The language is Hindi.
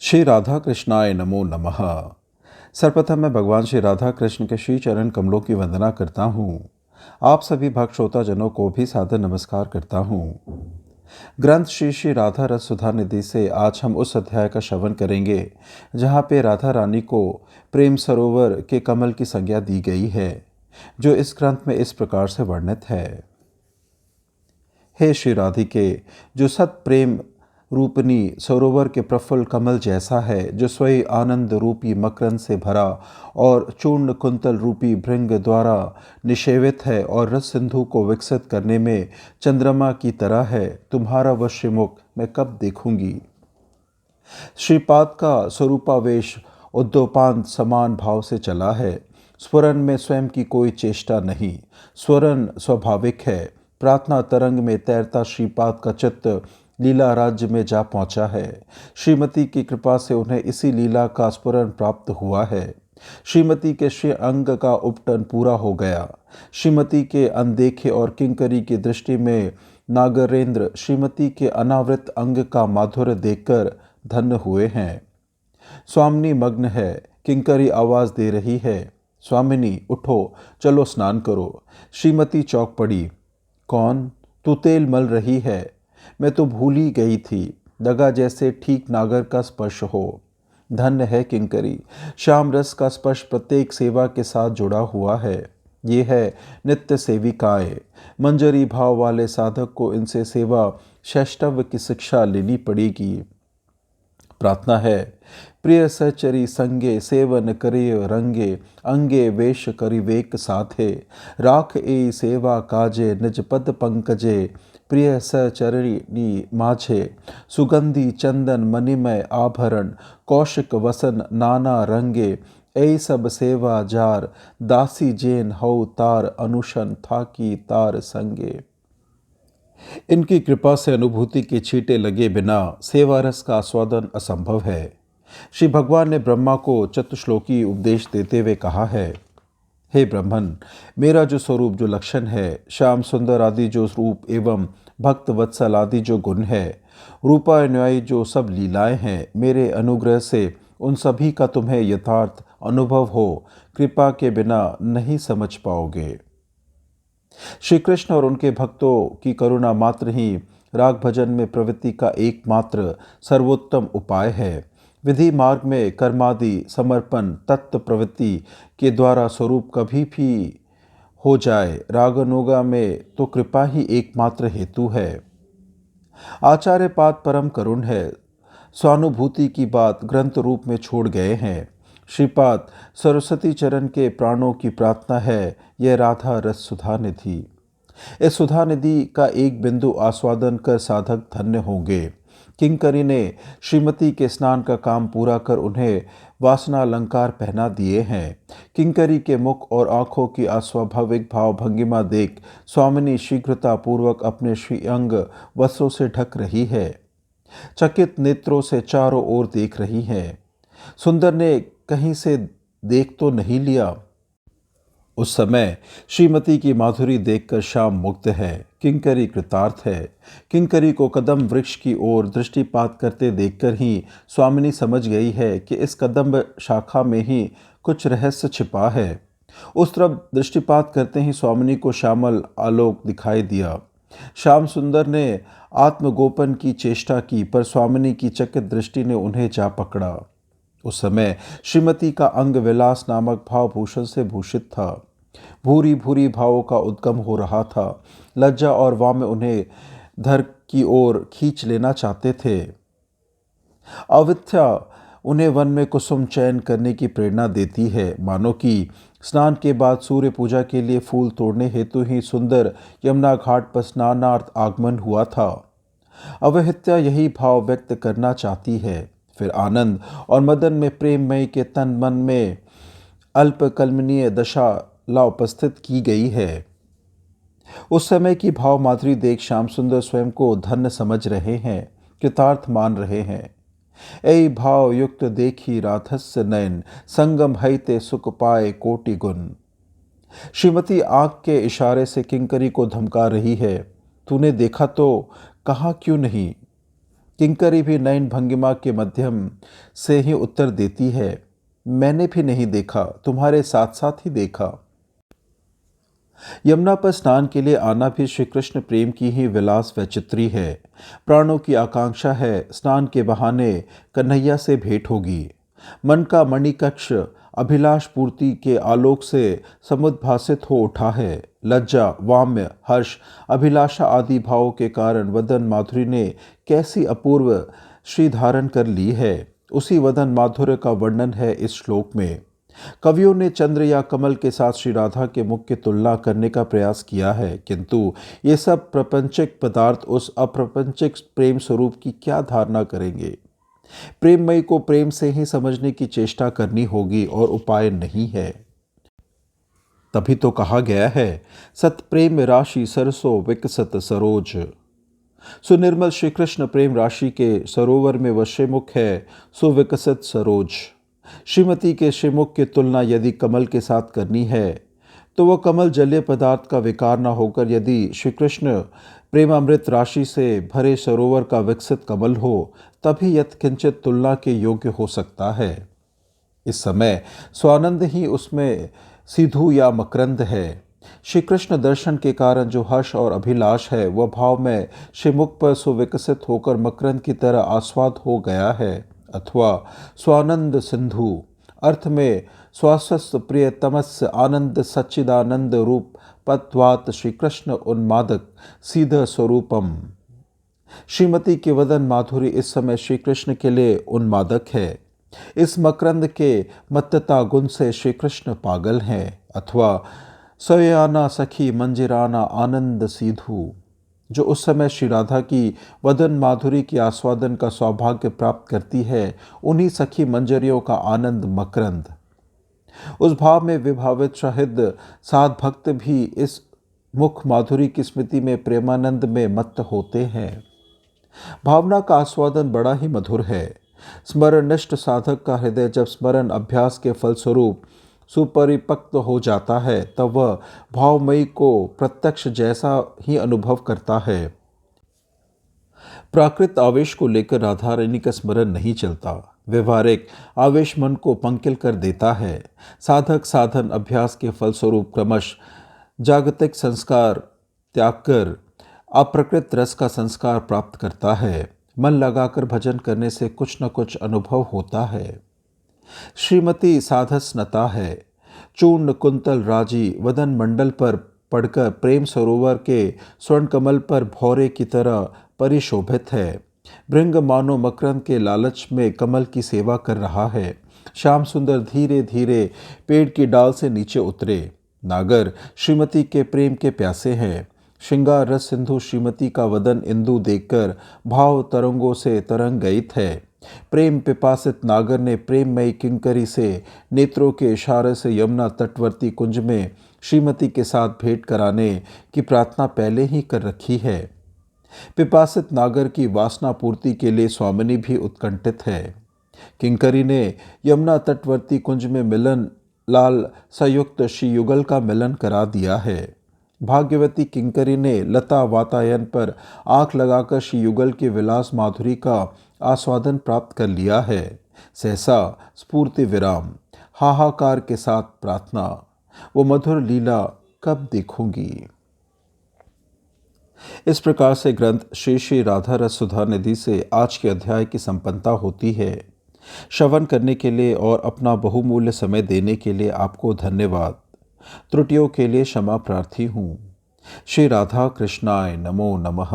श्री राधा कृष्णाय नमो नमः। सर्वप्रथम मैं भगवान श्री राधा कृष्ण के श्री चरण कमलों की वंदना करता हूँ। आप सभी भक्त श्रोता जनों को भी सादर नमस्कार करता हूँ। ग्रंथ श्री श्री राधा रस सुधा निधि से आज हम उस अध्याय का श्रवण करेंगे जहाँ पे राधा रानी को प्रेम सरोवर के कमल की संज्ञा दी गई है, जो इस ग्रंथ में इस प्रकार से वर्णित है। हे श्री राधिके, जो सत प्रेम रूपनी सरोवर के प्रफुल्ल कमल जैसा है, जो स्वयं आनंद रूपी मकरंद से भरा और चूर्ण कुंतल रूपी भृंग द्वारा निषेवित है और रस सिंधु को विकसित करने में चंद्रमा की तरह है, तुम्हारा वह श्रीमुख मैं कब देखूंगी। श्रीपाद का स्वरूपावेश उद्योपांत समान भाव से चला है। स्वरण में स्वयं की कोई चेष्टा नहीं, स्वरण स्वाभाविक है। प्रार्थना तरंग में तैरता श्रीपाद का चित्त लीला राज्य में जा पहुंचा है। श्रीमती की कृपा से उन्हें इसी लीला का स्फुरन प्राप्त हुआ है। श्रीमती के श्री अंग का उपटन पूरा हो गया। श्रीमती के अनदेखे और किंकरी की दृष्टि में नागरेंद्र श्रीमती के अनावृत अंग का माधुर्य देखकर धन्य हुए हैं। स्वामिनी मग्न है, किंकरी आवाज दे रही है, स्वामिनी उठो, चलो स्नान करो। श्रीमती चौंक पड़ी। कौन? तू तेल मल रही है? मैं तो भूल ही गई थी, दगा जैसे ठीक नागर का स्पर्श हो। धन्य है किंकरी, श्याम रस का स्पर्श प्रत्येक सेवा के साथ जुड़ा हुआ है। ये है नित्य सेविकाएं। मंजरी भाव वाले साधक को इनसे सेवा शैष्टव्य की शिक्षा लेनी पड़ेगी। प्रार्थना है, प्रिय सचरी संगे सेवन करिय रंगे, अंगे वेश करि वेक साथे, राख ए सेवा काजे निज पद पंकजे, प्रिय सचरणी माझे, सुगंधी चंदन मणिमय आभरण, कौशिक वसन नाना रंगे, ऐ सब सेवा जार, दासी जेन हौ तार अनुशन थाकी तार संगे। इनकी कृपा से अनुभूति के छींटे लगे बिना सेवा रस का आस्वादन असंभव है। श्री भगवान ने ब्रह्मा को चतुश्लोकी उपदेश देते हुए कहा है, हे ब्रह्मन, मेरा जो स्वरूप जो लक्षण है, श्याम सुंदर आदि जो रूप एवं भक्त वत्सल आदि जो गुण है, रूपान्वयी जो सब लीलाएं हैं, मेरे अनुग्रह से उन सभी का तुम्हें यथार्थ अनुभव हो, कृपा के बिना नहीं समझ पाओगे। श्री कृष्ण और उनके भक्तों की करुणा मात्र ही राग भजन में प्रवृत्ति का एकमात्र सर्वोत्तम उपाय है। विधि मार्ग में कर्मादि समर्पण तत्व प्रवृत्ति के द्वारा स्वरूप कभी भी हो जाए, रागनुगा में तो कृपा ही एकमात्र हेतु है। आचार्य पाद परम करुण है, स्वानुभूति की बात ग्रंथ रूप में छोड़ गए हैं। श्रीपाद सरस्वती चरण के प्राणों की प्रार्थना है, यह राधा रस सुधा निधि। इस सुधा निधि का एक बिंदु आस्वादन कर साधक धन्य होंगे। किंकरी ने श्रीमती के स्नान का काम पूरा कर उन्हें वासना अलंकार पहना दिए हैं। किंकरी के मुख और आंखों की अस्वाभाविक भाव भंगिमा देख स्वामिनी शीघ्रता पूर्वक अपने श्री अंग वस्त्रों से ढक रही है। चकित नेत्रों से चारों ओर देख रही हैं। सुंदर ने कहीं से देख तो नहीं लिया। उस समय श्रीमती की माधुरी देखकर श्याम मुग्ध है, किंकरी कृतार्थ है। किंकरी को कदम वृक्ष की ओर दृष्टिपात करते देखकर ही स्वामिनी समझ गई है कि इस कदम शाखा में ही कुछ रहस्य छिपा है। उस तरफ दृष्टिपात करते ही स्वामिनी को श्यामल आलोक दिखाई दिया। श्याम सुंदर ने आत्मगोपन की चेष्टा की, पर स्वामिनी की चकित दृष्टि ने उन्हें जा पकड़ा। उस समय श्रीमती का अंग विलास नामक भावभूषण से भूषित था। भूरी भूरी भावों का उद्गम हो रहा था। लज्जा और वाम उन्हें धर की ओर खींच लेना चाहते थे। अविद्या उन्हें वन में कुसुम चयन करने की प्रेरणा देती है, मानो कि स्नान के बाद सूर्य पूजा के लिए फूल तोड़ने हेतु ही सुंदर यमुना घाट पर स्नानार्थ आगमन हुआ था। अवहित्या यही भाव व्यक्त करना चाहती है। फिर आनंद और मदन में प्रेममय के तन मन में अल्पकल्पनीय दशा ला उपस्थित की गई है। उस समय की भाव माधुरी देख श्याम सुंदर स्वयं को धन्य समझ रहे हैं, कृतार्थ मान रहे हैं। ऐ भाव युक्त देखी राधस्य नयन, संगम हईते सुख पाए कोटि गुण। श्रीमती आंख के इशारे से किंकरी को धमका रही है, तूने देखा तो कहा क्यों नहीं? किंकरी भी नयन भंगिमा के माध्यम से ही उत्तर देती है, मैंने भी नहीं देखा, तुम्हारे साथ साथ ही देखा। यमुना पर स्नान के लिए आना भी श्री कृष्ण प्रेम की ही विलास वैचित्री है। प्राणों की आकांक्षा है स्नान के बहाने कन्हैया से भेंट होगी। मन का मणिकक्ष अभिलाष पूर्ति के आलोक से समुद्भासित हो उठा है। लज्जा, वाम्य, हर्ष, अभिलाषा आदि भावों के कारण वदन माधुरी ने कैसी अपूर्व श्री धारण कर ली है, उसी वदन माधुर्य का वर्णन है इस श्लोक में। कवियों ने चंद्र या कमल के साथ श्री राधा के मुख की तुलना करने का प्रयास किया है, किंतु ये सब प्रपंचिक पदार्थ उस अप्रपंचिक प्रेम स्वरूप की क्या धारणा करेंगे। प्रेममयी को प्रेम से ही समझने की चेष्टा करनी होगी और उपाय नहीं है। तभी तो कहा गया है, सत प्रेम राशि सरसो विकसत सरोज। सुनिर्मल श्री कृष्ण प्रेम राशि के सरोवर में वह श्रीमुख है, सुविकसित सरोज। श्रीमती के श्रीमुख की तुलना यदि कमल के साथ करनी है तो वह कमल जलीय पदार्थ का विकार न होकर यदि श्री कृष्ण प्रेमामृत राशि से भरे सरोवर का विकसित कमल हो, तभी यत्किंचित तुलना के योग्य हो सकता है। इस समय स्वानंद ही उसमें सिधु या मकरंद है। श्री कृष्ण दर्शन के कारण जो हर्ष और अभिलाष है, वह भाव में श्रीमुख पर सुविकसित होकर मकरंद की तरह आस्वाद हो गया है, अथवा स्वानंद सिंधु अर्थ में स्वास्वस्त प्रियतमस्य आनंद सच्चिदानंद रूप पत्वात श्री कृष्ण उन्मादक सीध स्वरूपम। श्रीमती के वदन माधुरी इस समय श्री कृष्ण के लिए उन्मादक है। इस मकरंद के मत्तता गुण से श्री कृष्ण पागल हैं, अथवा सयाना सखी मंजिराना आनंद सीधु। जो उस समय श्री राधा की वदन माधुरी की आस्वादन का सौभाग्य प्राप्त करती है, उन्हीं सखी मंजरियों का आनंद मकरंद। उस भाव में विभावित शाहिद साध भक्त भी इस मुख माधुरी की स्मृति में प्रेमानंद में मत्त होते हैं। भावना का आस्वादन बड़ा ही मधुर है। स्मरणनिष्ठ साधक का हृदय जब स्मरण अभ्यास के फलस्वरूप सुपरिपक्व हो जाता है, तब वह भावमयी को प्रत्यक्ष जैसा ही अनुभव करता है। प्राकृत आवेश को लेकर राधा रानी का स्मरण नहीं चलता। व्यवहारिक आवेश मन को पंकिल कर देता है। साधक साधन अभ्यास के फलस्वरूप क्रमश जागतिक संस्कार त्याग कर अप्रकृत रस का संस्कार प्राप्त करता है। मन लगाकर भजन करने से कुछ न कुछ अनुभव होता है। श्रीमती साधस्नता है। चूर्ण कुंतल राजी वदन मंडल पर पड़कर प्रेम सरोवर के स्वर्ण कमल पर भौरे की तरह परिशोभित है। भृंग मानो मकरंद के लालच में कमल की सेवा कर रहा है। श्याम सुंदर धीरे धीरे पेड़ की डाल से नीचे उतरे। नागर श्रीमती के प्रेम के प्यासे हैं। श्रृंगार रस सिंधु श्रीमती का वदन इंदु देखकर भाव तरंगों से तरंग गईत है। प्रेम पिपासित नागर ने प्रेममयी किंकरी से नेत्रों के इशारे से यमुना तटवर्ती कुंज में श्रीमती के साथ भेंट कराने की प्रार्थना पहले ही कर रखी है। पिपासित नागर की वासना पूर्ति के लिए स्वामिनी भी उत्कंठित है। किंकरी ने यमुना तटवर्ती कुंज में मिलन लाल संयुक्त श्री युगल का मिलन करा दिया है। भाग्यवती किंकरी ने लता वातायन पर आंख लगाकर श्री युगल के विलास माधुरी का आस्वादन प्राप्त कर लिया है। सहसा स्फूर्ति विराम हाहाकार के साथ प्रार्थना, वो मधुर लीला कब देखूंगी। इस प्रकार से ग्रंथ श्री श्री राधा रस सुधा निधि से आज के अध्याय की संपन्नता होती है। श्रवण करने के लिए और अपना बहुमूल्य समय देने के लिए आपको धन्यवाद। त्रुटियों के लिए क्षमा प्रार्थी हूँ। श्री राधा कृष्णाय नमो नमः।